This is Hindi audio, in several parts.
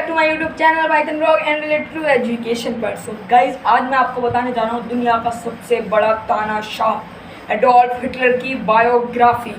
Back to my YouTube channel Python blog and related to education person. Guys आज मैं आपको बताने जा रहा हूँ दुनिया का सबसे बड़ा तानाशाह एडोल्फ हिटलर की बायोग्राफी।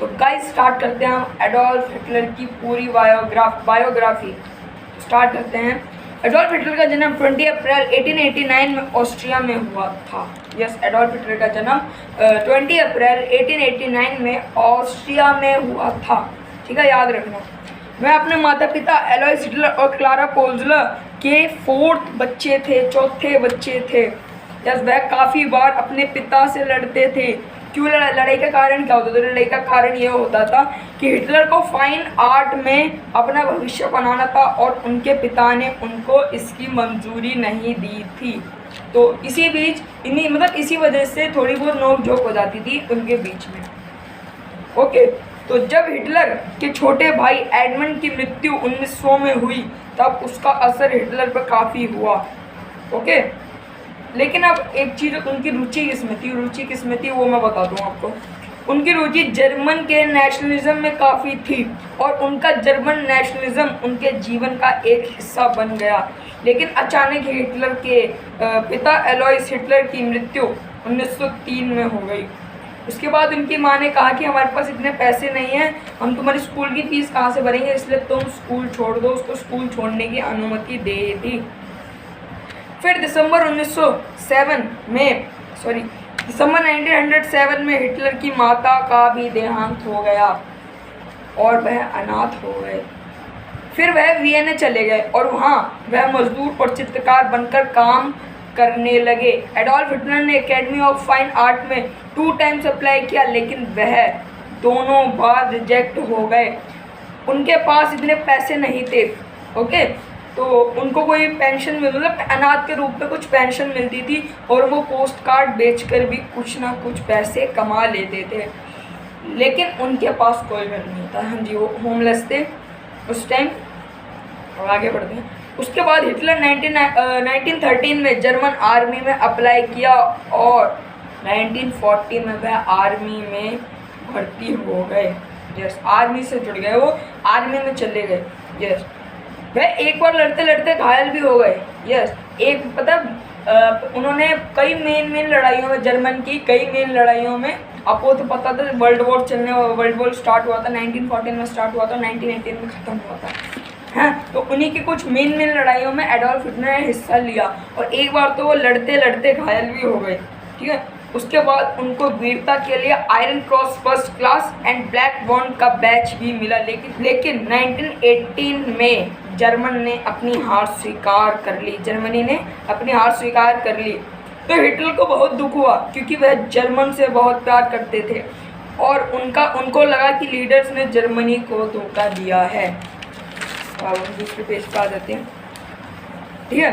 तो गाइज स्टार्ट करते हैं हम एडोल्फ हिटलर की पूरी बायोग्राफी स्टार्ट करते हैं। एडोल्फ हिटलर का जन्म 20 अप्रैल 1889 में ऑस्ट्रिया में हुआ था। यस, एडोल्फ हिटलर का जन्म 20 अप्रैल 1889 में ऑस्ट्रिया में हुआ था। ठीक है, याद रखना। वह अपने माता पिता एलोइस हिटलर और क्लारा पोल्ज़लर के चौथे बच्चे थे। यस, वह काफ़ी बार अपने पिता से लड़ते थे। क्यों लड़ाई का कारण क्या होता था? लड़ाई का कारण यह होता था कि हिटलर को फाइन आर्ट में अपना भविष्य बनाना था और उनके पिता ने उनको इसकी मंजूरी नहीं दी थी। तो इसी बीच इसी वजह से थोड़ी बहुत नोक-झोंक हो जाती थी उनके बीच में। ओके, तो जब हिटलर के छोटे भाई एडमंड की मृत्यु 1900 में हुई तब उसका असर हिटलर पर काफ़ी हुआ। ओके, लेकिन अब एक चीज़, उनकी रुचि किसमें थी वो मैं बता दूँ आपको। उनकी रुचि जर्मन के नेशनलिज्म में काफ़ी थी और उनका जर्मन नेशनलिज्म उनके जीवन का एक हिस्सा बन गया। लेकिन अचानक ही हिटलर के पिता एलोइस हिटलर की मृत्यु 1903 में हो गई। उसके बाद उनकी माँ ने कहा कि हमारे पास इतने पैसे नहीं हैं, हम तुम्हारी स्कूल की फ़ीस कहाँ से भरेंगे, इसलिए तुम स्कूल छोड़ दो। उसको स्कूल छोड़ने की अनुमति दे दी। फिर दिसंबर 1907 में हिटलर की माता का भी देहांत हो गया और वह अनाथ हो गए। फिर वह वियना चले गए और वहाँ वह मजदूर और चित्रकार बनकर काम करने लगे। एडोल्फ हिटलर ने एकेडमी ऑफ फाइन आर्ट में 2 टाइम्स अप्लाई किया, लेकिन वह दोनों बार रिजेक्ट हो गए। उनके पास इतने पैसे नहीं थे। ओके, तो उनको कोई पेंशन अनाथ के रूप में कुछ पेंशन मिलती थी और वो पोस्ट कार्ड बेचकर भी कुछ ना कुछ पैसे कमा लेते थे, लेकिन उनके पास कोई घर नहीं था। हाँ जी, वो होमलेस थे उस टाइम। और आगे बढ़ते हैं। उसके बाद हिटलर 1913 में जर्मन आर्मी में अप्लाई किया और 1940 में वह आर्मी में भर्ती हो गए। यस, आर्मी से जुड़ गए, वो आर्मी में चले गए। यस, वह एक बार लड़ते लड़ते घायल भी हो गए। यस, उन्होंने कई मेन लड़ाइयों में, जर्मन की कई मेन लड़ाइयों में, आपको तो पता था वर्ल्ड वॉर स्टार्ट हुआ था 1914 में स्टार्ट हुआ था, 1918 में ख़त्म हुआ था। हाँ, तो उन्हीं की कुछ मेन लड़ाइयों में एडोल्फ हिटलर ने हिस्सा लिया और एक बार तो वो लड़ते लड़ते घायल भी हो गए। ठीक है, उसके बाद उनको वीरता के लिए iron cross first class and black bond का बैच भी मिला। लेकिन 1918 में जर्मनी ने अपनी हार स्वीकार कर ली। तो हिटलर को बहुत दुख हुआ क्योंकि वह जर्मन से बहुत प्यार करते थे और उनको लगा कि लीडर्स ने जर्मनी को धोखा दिया है। अब हम दूसरे पेज पर आ जाते हैं। ठीक है,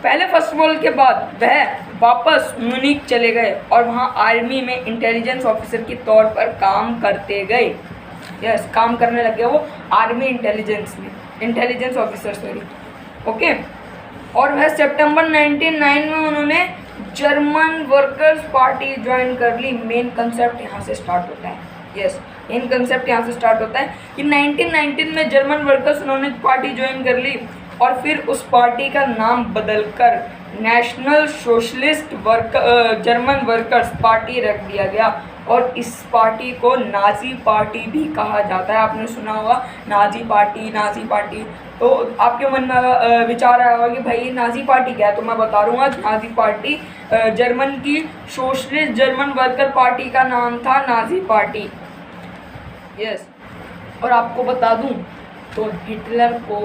पहले फर्स्ट वर्ल्ड के बाद वह वापस म्यूनिख चले गए और वहाँ आर्मी में इंटेलिजेंस ऑफिसर के तौर पर काम करते गए। यस, काम करने लगे वो आर्मी इंटेलिजेंस ऑफिसर। ओके, और वह सितंबर 1909 में उन्होंने जर्मन वर्कर्स पार्टी ज्वाइन कर ली। मेन कंसेप्ट यहाँ से स्टार्ट होता है। यस, मेन कंसेप्ट यहाँ से स्टार्ट होता है कि 1919 में जर्मन वर्कर्स उन्होंने पार्टी ज्वाइन कर ली और फिर उस पार्टी का नाम बदलकर national socialist German workers party रख दिया गया और इस पार्टी को नाजी पार्टी भी कहा जाता है। आपने सुना होगा नाजी पार्टी। तो आपके मन में विचार आया होगा कि भाई नाजी पार्टी क्या है, तो मैं बता दूंगा। नाजी पार्टी जर्मन की सोशलिस्ट जर्मन वर्कर पार्टी का नाम था नाजी पार्टी। यस, और आपको बता दूं तो हिटलर को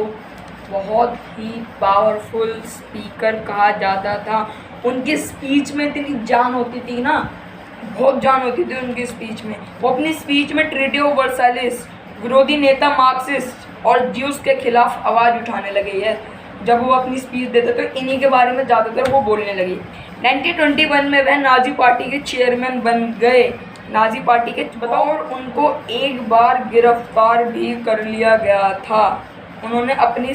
बहुत ही पावरफुल स्पीकर कहा जाता था। उनकी स्पीच में इतनी जान होती थी ना, बहुत जान होती थी उनकी स्पीच में। वो अपनी स्पीच में ट्रीटी ऑफ वर्साइलेस, विरोधी नेता मार्क्सिस्ट और ज्यूस के खिलाफ आवाज़ उठाने लगे। है जब वो अपनी स्पीच देते तो इन्हीं के बारे में ज़्यादातर वो बोलने लगी। 1921 में वह नाजी पार्टी के चेयरमैन बन गए। नाजी पार्टी के बताओ, और उनको एक बार गिरफ्तार भी कर लिया गया था। उन्होंने अपनी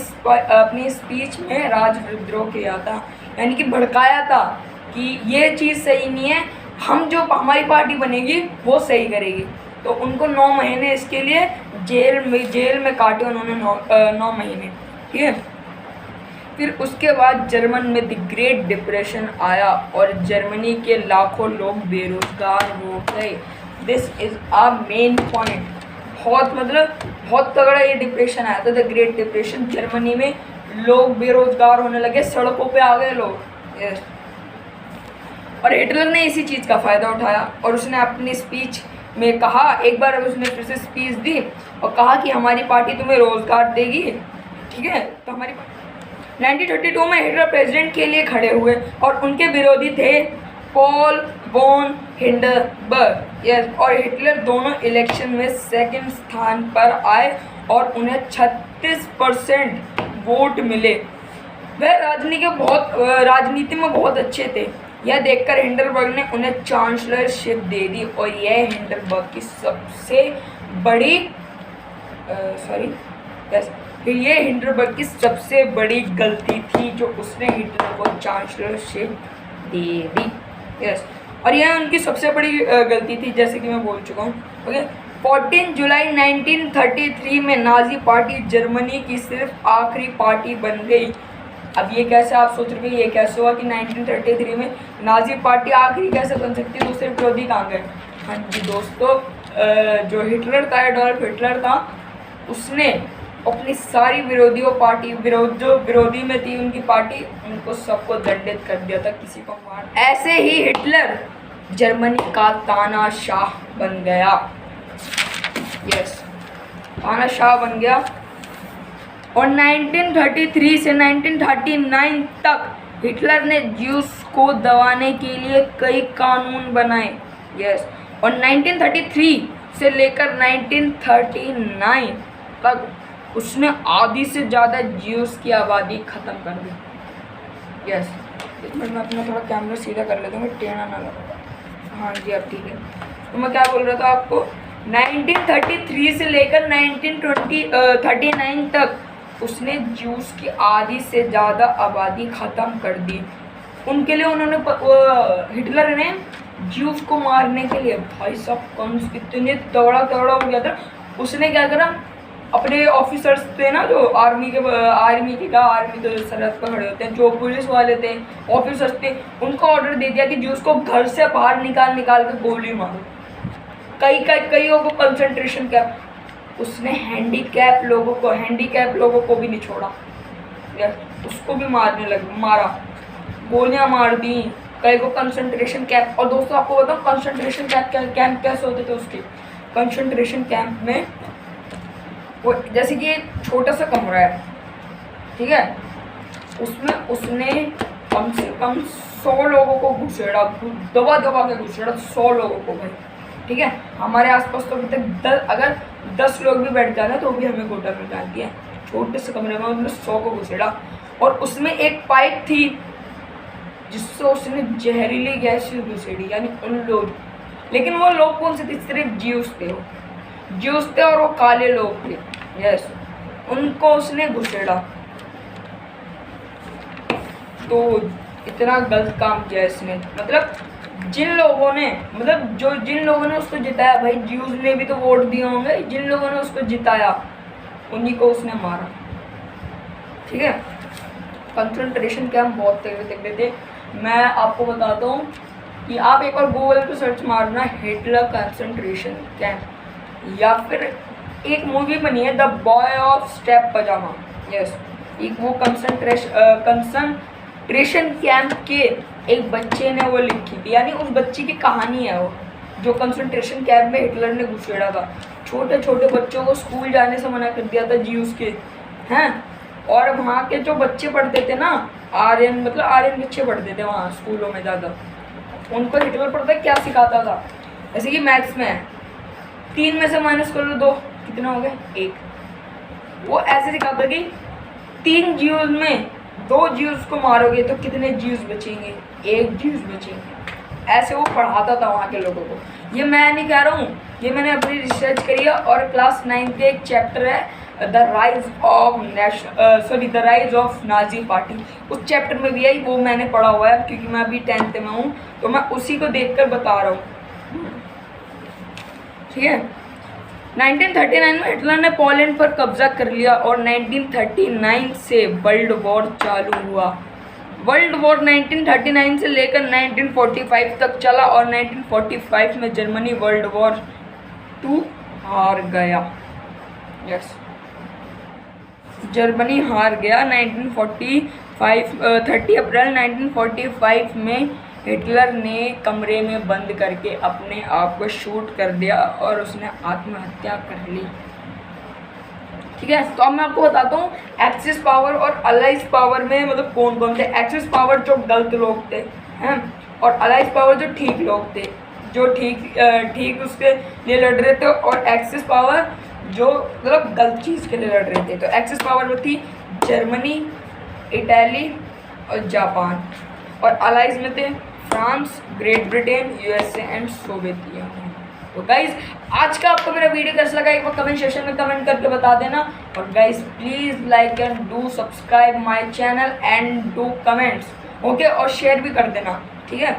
स्पीच में राजविद्रोह किया था, यानी कि भड़काया था कि ये चीज़ सही नहीं है, हम जो हमारी पार्टी बनेगी वो सही करेगी। तो उनको 9 महीने इसके लिए जेल में काटे उन्होंने 9 महीने। ठीक है, फिर उसके बाद जर्मन में द ग्रेट डिप्रेशन आया और जर्मनी के लाखों लोग बेरोजगार हो गए। This is a main point. बहुत तगड़ा ये डिप्रेशन आया था, द ग्रेट डिप्रेशन। जर्मनी में लोग बेरोजगार होने लगे, सड़कों पे आ गए लोग। यस, और हिटलर ने इसी चीज़ का फ़ायदा उठाया और उसने अपनी स्पीच में कहा, एक बार उसने फिर से स्पीच दी और कहा कि हमारी पार्टी तुम्हें रोज़गार देगी। ठीक है, तो हमारी 1932 में हिटलर प्रेसिडेंट के लिए खड़े हुए और उनके विरोधी थे पॉल वॉन हिंडनबर्ग। यस, और हिटलर दोनों इलेक्शन में सेकंड स्थान पर आए और उन्हें 36% वोट मिले। वह राजनीति में बहुत अच्छे थे। यह देखकर हिंडनबर्ग ने उन्हें चांसलरशिप दे दी और यह हिंडनबर्ग की सबसे बड़ी ये हिंडनबर्ग की सबसे बड़ी गलती थी जो उसने हिटलर को चांसलरशिप दे दी। यस, और यह उनकी सबसे बड़ी गलती थी, जैसे कि मैं बोल चुका हूँ। ओके, 14 जुलाई 1933 में नाजी पार्टी जर्मनी की सिर्फ आखिरी पार्टी बन गई। अब ये कैसे, आप सोच रहे हैं ये कैसे हुआ कि 1933 में नाजी पार्टी आखिरी कैसे बन सकती है, दूसरे विरोधी कहाँ गए? हाँ जी दोस्तों, जो हिटलर था, एडोल्फ हिटलर था, उसने अपनी सारी जो विरोधी में थी उनकी पार्टी, उनको सबको दंडित कर दिया था, किसी को मार। ऐसे ही हिटलर जर्मनी का तानाशाह बन गया। यस, तानाशाह बन गया। और 1933 से 1939 तक हिटलर ने ज्यूस को दबाने के लिए कई कानून बनाए। यस, और 1933 से लेकर 1939 तक उसने आधी से ज़्यादा ज्यूस की आबादी ख़त्म कर दी। यस, एक मिनट में अपना थोड़ा कैमरा सीधा कर लेता हूँ, टेढ़ा ना लगा। हाँ जी, अब ठीक है। तो मैं क्या बोल रहा था आपको, 1933 से लेकर 1939 तक उसने ज्यूस की आधी से ज़्यादा आबादी ख़त्म कर दी। उनके लिए उन्होंने हिटलर ने ज्यूस को मारने के लिए, भाई साहब इतने तगड़ा हो गया था, उसने क्या करा, अपने ऑफिसर्स थे ना जो आर्मी के तो सरहद पर खड़े होते हैं, जो पुलिस वाले थे, ऑफिसर्स थे, उनको ऑर्डर दे दिया कि ज्यूस को घर से बाहर निकाल कर गोली मारो। कईयों को कंसंट्रेशन कैंप, उसने हैंडीकैप लोगों को भी नहीं छोड़ा, उसको भी मारा, गोलियां मार दी, कई को कंसंट्रेशन कैंप। और दोस्तों आपको बताऊं कंसंट्रेशन कैंप कैसे होते थे उसके। कंसंट्रेशन कैंप में वो जैसे कि छोटा सा कमरा है, ठीक है, उसमें उसने कम से कम 100 लोगों को घुसेड़ा, दबा के घुसेड़ा 100 लोगों को भाई। ठीक है, हमारे आसपास तो अभी तक अगर 10 लोग भी बैठ जाते तो भी हमें गोटा में डाल दिया। छोटे से कमरे में उसने 100 को घुसेड़ा और उसमें एक पाइप थी जिससे उसने जहरीली गैस घुसेड़ी, यानी उन लोग, लेकिन वो लोग कौन से थे, सिर्फ ज्यूस थे और वो काले लोग थे। यस, उनको उसने घुसेड़ा। तो इतना गलत काम किया इसने, मतलब जिन लोगों ने उसको जिताया, भाई ज्यूस ने भी तो वोट दिए होंगे, जिन लोगों ने उसको जिताया उन्हीं को उसने मारा। ठीक है, कंसंट्रेशन कैंप बहुत तगड़े थे। मैं आपको बताता हूँ कि आप एक बार गूगल पे सर्च मारना हिटलर कंसंट्रेशन कैंप, या फिर एक मूवी बनी है the boy of step pajama. Yes, एक वो कंसंट्रेशन कैंप के एक बच्चे ने वो लिखी थी, यानी उस बच्चे की कहानी है वो, जो कंसंट्रेशन कैंप में हिटलर ने घुसेड़ा था। छोटे छोटे बच्चों को स्कूल जाने से मना कर दिया था ज्यूस के, हैं। और वहाँ के जो बच्चे पढ़ते थे ना, आर्यन बच्चे पढ़ते थे वहाँ स्कूलों में ज़्यादा, उनको हिटलर पढ़ता क्या सिखाता था, जैसे कि मैथ्स में 3 में से माइनस कर लो 2, कितना हो गया 1। वो ऐसे सिखाता कि 3 ज्यूस में 2 ज्यूस को मारोगे तो कितने ज्यूस बचेंगे, 1 ज्यूस बचेंगे। ऐसे वो पढ़ाता था वहाँ के लोगों को। ये मैं नहीं कह रहा हूँ, ये मैंने अपनी रिसर्च करी है। और क्लास 9 के एक चैप्टर है the rise of Nazi party, उस चैप्टर में भी है, वो मैंने पढ़ा हुआ है क्योंकि मैं अभी 10th में हूँ, तो मैं उसी को देखकर बता रहा हूँ। ठीक है, 1939 में हिटलर ने पोलैंड पर कब्जा कर लिया और 1939 से वर्ल्ड वॉर चालू हुआ। वर्ल्ड वॉर 1939 से लेकर 1945 तक चला और 1945 में जर्मनी वर्ल्ड वॉर 2 हार गया। यस, जर्मनी हार गया। 30 अप्रैल 1945 में हिटलर ने कमरे में बंद करके अपने आप को शूट कर दिया और उसने आत्महत्या कर ली। ठीक है, तो अब मैं आपको बताता हूँ एक्सिस पावर और अलाइज पावर में मतलब कौन कौन थे। एक्सिस पावर जो गलत लोग थे हैं, और अलाइज पावर जो ठीक लोग थे, जो ठीक उसके लिए लड़ रहे थे, और एक्सिस पावर जो मतलब गलत चीज़ के लिए लड़ रहे थे। तो एक्सिस पावर में थी जर्मनी, इटली और जापान, और अलाइज में थे France, great Britain, USA and Soviet union. तो गाइज आज का आपको मेरा वीडियो कैसा लगा एक बार कमेंट सेक्शन में कमेंट करके बता देना। और guys please like and do subscribe my channel and do comments, okay, और शेयर भी कर देना। ठीक है।